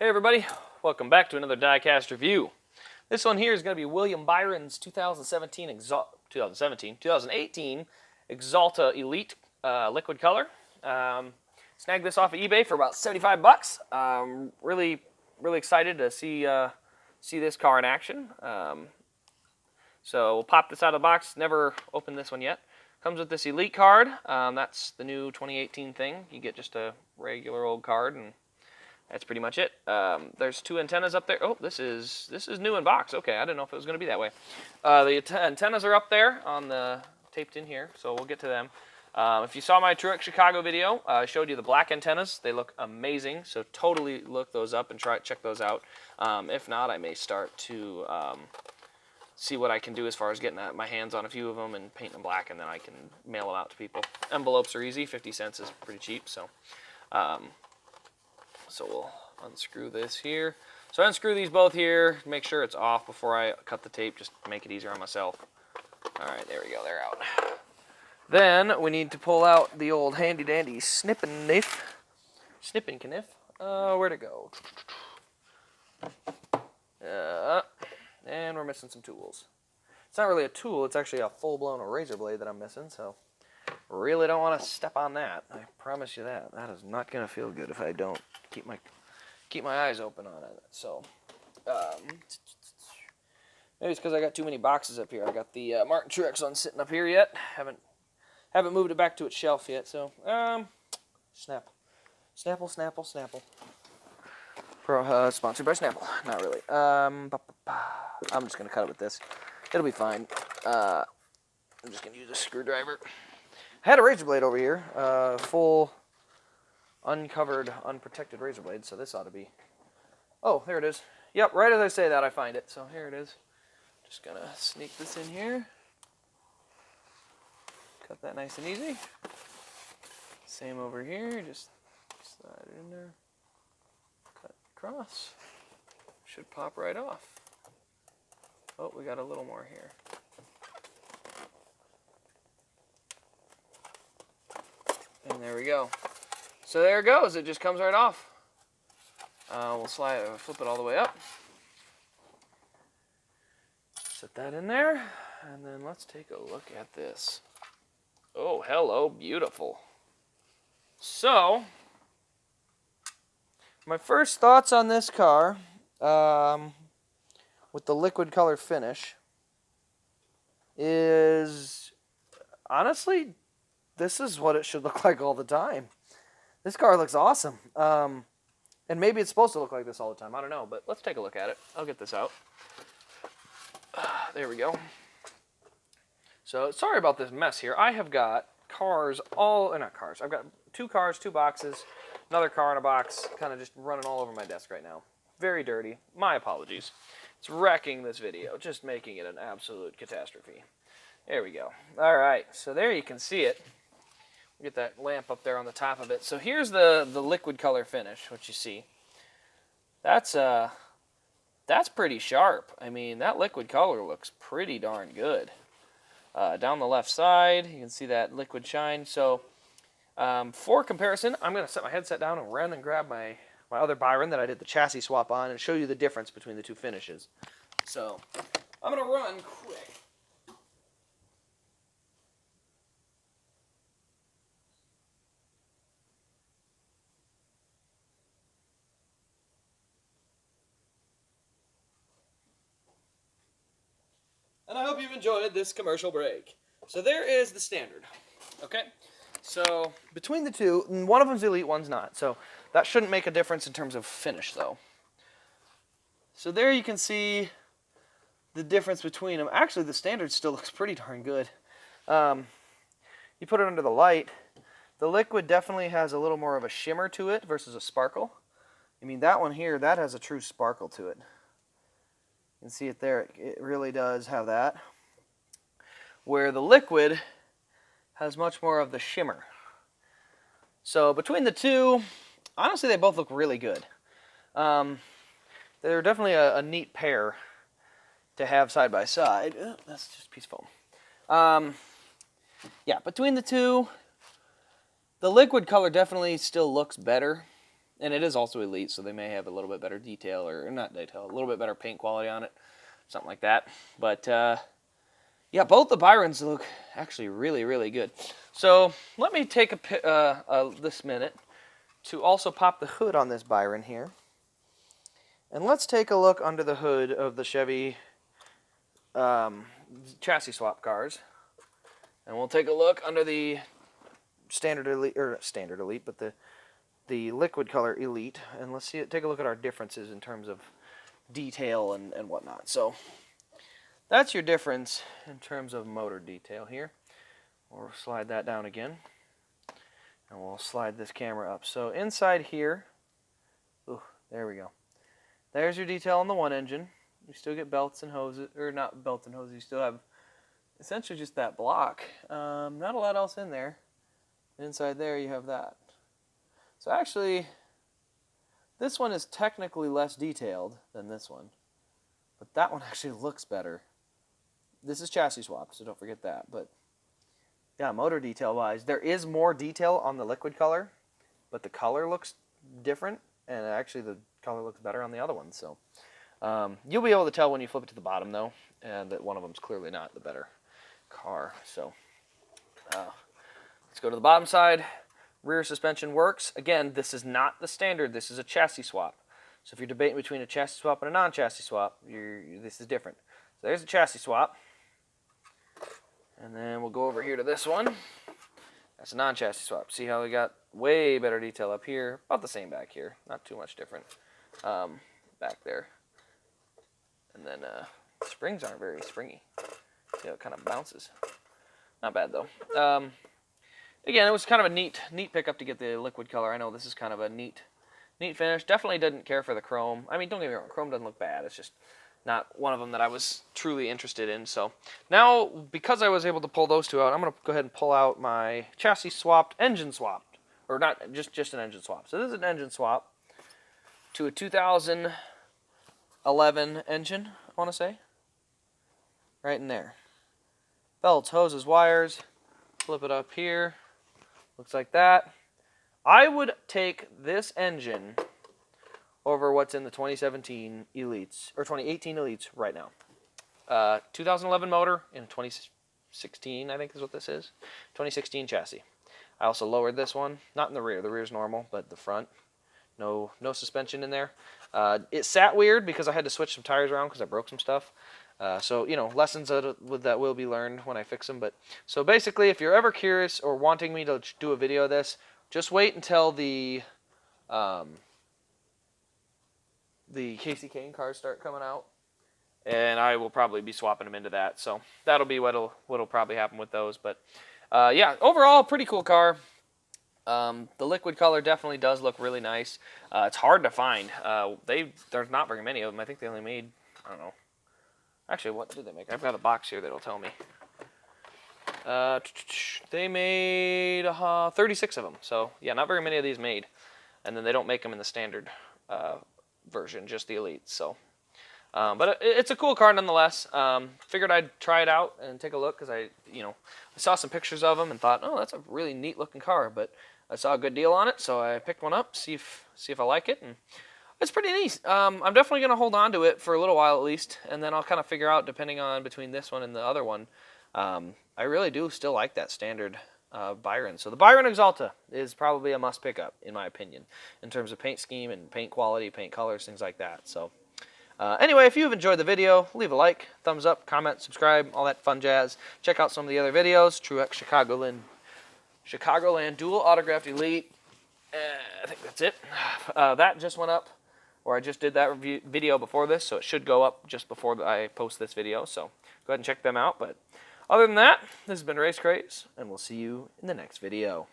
Hey everybody, welcome back to another Diecast review. This one here is going to be William Byron's 2018 Exalta Elite liquid color. Snagged this off of eBay for about 75 bucks. Really excited to see this car in action. So we'll pop this out of the box. Never opened this one yet. Comes with this Elite card. That's the new 2018 thing. You get just a regular old card, and that's pretty much it. There's two antennas up there. Oh, this is new in box. Okay, I didn't know if it was going to be that way. The antennas are up there on the taped in here, so we'll get to them. If you saw my Truex Chicago video, I showed you the black antennas. They look amazing, so totally look those up and check those out. If not, I may start to see what I can do as far as getting my hands on a few of them and painting them black, and then I can mail them out to people. Envelopes are easy. 50 cents is pretty cheap, so... So we'll unscrew this here. So unscrew these both here, make sure it's off before I cut the tape, just to make it easier on myself. Alright, there we go, they're out. Then we need to pull out the old handy dandy snipping knife. Where'd it go? And we're missing some tools. It's not really a tool, it's actually a full-blown razor blade that I'm missing, so really don't want to step on that. I promise you that. That is not going to feel good if I don't keep my eyes open on it. So, maybe it's because I got too many boxes up here. I got the Martin Truex one sitting up here yet. Haven't moved it back to its shelf yet. So, Snapple. Sponsored by Snapple. Not really. I'm just going to cut it with this. It'll be fine. I'm just going to use a screwdriver. I had a razor blade over here, full, uncovered, unprotected razor blade, so this ought to be... Oh, there it is. Yep, right as I say that, I find it. So here it is. Just going to sneak this in here. Cut that nice and easy. Same over here, just slide it in there. Cut across. Should pop right off. Oh, we got a little more here. And there we go. So there it goes. It just comes right off. We'll flip it all the way up. Set that in there. And then let's take a look at this. Oh, hello, beautiful. So, my first thoughts on this car, with the liquid color finish, is honestly... this is what it should look like all the time. This car looks awesome. And maybe it's supposed to look like this all the time. I don't know, but let's take a look at it. I'll get this out. There we go. So, sorry about this mess here. I have got cars not cars. I've got two cars, two boxes, another car in a box, kind of just running all over my desk right now. Very dirty. My apologies. It's wrecking this video, just making it an absolute catastrophe. There we go. All right, so there you can see it. Get that lamp up there on the top of it. So here's the liquid color finish, what you see. That's pretty sharp. I mean, that liquid color looks pretty darn good. Down the left side, you can see that liquid shine. So for comparison, I'm going to set my headset down and run and grab my other Byron that I did the chassis swap on and show you the difference between the two finishes. So I'm going to run quick. And I hope you've enjoyed this commercial break. So there is the standard. Okay? So between the two, one of them's Elite, one's not. So that shouldn't make a difference in terms of finish, though. So there you can see the difference between them. Actually, the standard still looks pretty darn good. You put it under the light. The liquid definitely has a little more of a shimmer to it versus a sparkle. I mean, that one here, that has a true sparkle to it. You can see it there. It really does have that. Where the liquid has much more of the shimmer. So between the two, honestly, they both look really good. They're definitely a neat pair to have side by side. Oh, that's just a piece of foam. Yeah, between the two, the liquid color definitely still looks better. And it is also Elite, so they may have a little bit better detail, or not detail, a little bit better paint quality on it, something like that. But yeah, both the Byrons look actually really, really good. So let me take this minute to also pop the hood on this Byron here. And let's take a look under the hood of the Chevy chassis swap cars. And we'll take a look under the standard Elite, but the liquid color Elite, and let's take a look at our differences in terms of detail and whatnot. So that's your difference in terms of motor detail here. We'll slide that down again, and we'll slide this camera up. So inside here, there we go. There's your detail on the one engine. You still get belts and hoses, or not belts and hoses, you still have essentially just that block. Not a lot else in there. Inside there you have that. So actually, this one is technically less detailed than this one, but that one actually looks better. This is chassis swap, so don't forget that. But yeah, motor detail wise, there is more detail on the liquid color, but the color looks different, and actually the color looks better on the other one. So you'll be able to tell when you flip it to the bottom, though, and that one of them's clearly not the better car. So let's go to the bottom side. Rear suspension works. Again, this is not the standard. This is a chassis swap. So if you're debating between a chassis swap and a non-chassis swap, this is different. So there's a chassis swap. And then we'll go over here to this one. That's a non-chassis swap. See how we got way better detail up here. About the same back here. Not too much different back there. And then the springs aren't very springy. See how it kind of bounces. Not bad, though. Again, it was kind of a neat pickup to get the liquid color. I know this is kind of a neat finish. Definitely didn't care for the chrome. I mean, don't get me wrong, chrome doesn't look bad. It's just not one of them that I was truly interested in. So now, because I was able to pull those two out, I'm going to go ahead and pull out my chassis swapped, engine swapped. Or not, just an engine swap. So this is an engine swap to a 2011 engine, I want to say. Right in there. Belts, hoses, wires. Flip it up here. Looks like that. I would take this engine over what's in the 2017 Elites, or 2018 Elites right now. 2011 motor in 2016, I think is what this is. 2016 chassis. I also lowered this one. Not in the rear. The rear's normal, but the front, no suspension in there. It sat weird because I had to switch some tires around because I broke some stuff. So, you know, lessons that will be learned when I fix them. But so basically, if you're ever curious or wanting me to do a video of this, just wait until the Casey Kane cars start coming out, and I will probably be swapping them into that. So that'll be what'll probably happen with those. But yeah, overall, pretty cool car. The liquid color definitely does look really nice. It's hard to find. There's not very many of them. I think they only made, I don't know. Actually, what did they make? I've got a box here that'll tell me. They made 36 of them. So, yeah, not very many of these made. And then they don't make them in the standard version, just the Elite. So, but it's a cool car nonetheless. Figured I'd try it out and take a look because I saw some pictures of them and thought, oh, that's a really neat looking car. But I saw a good deal on it, so I picked one up, see if I like it. And it's pretty neat. I'm definitely going to hold on to it for a little while at least, and then I'll kind of figure out, depending on between this one and the other one, I really do still like that standard Byron. So the Byron Exalta is probably a must pick up, in my opinion, in terms of paint scheme and paint quality, paint colors, things like that. So anyway, if you've enjoyed the video, leave a like, thumbs up, comment, subscribe, all that fun jazz. Check out some of the other videos, Truex Chicagoland Dual Autographed Elite. I think that's it. That just went up. Or I just did that video before this, so it should go up just before I post this video. So go ahead and check them out. But other than that, this has been Race Craze, and we'll see you in the next video.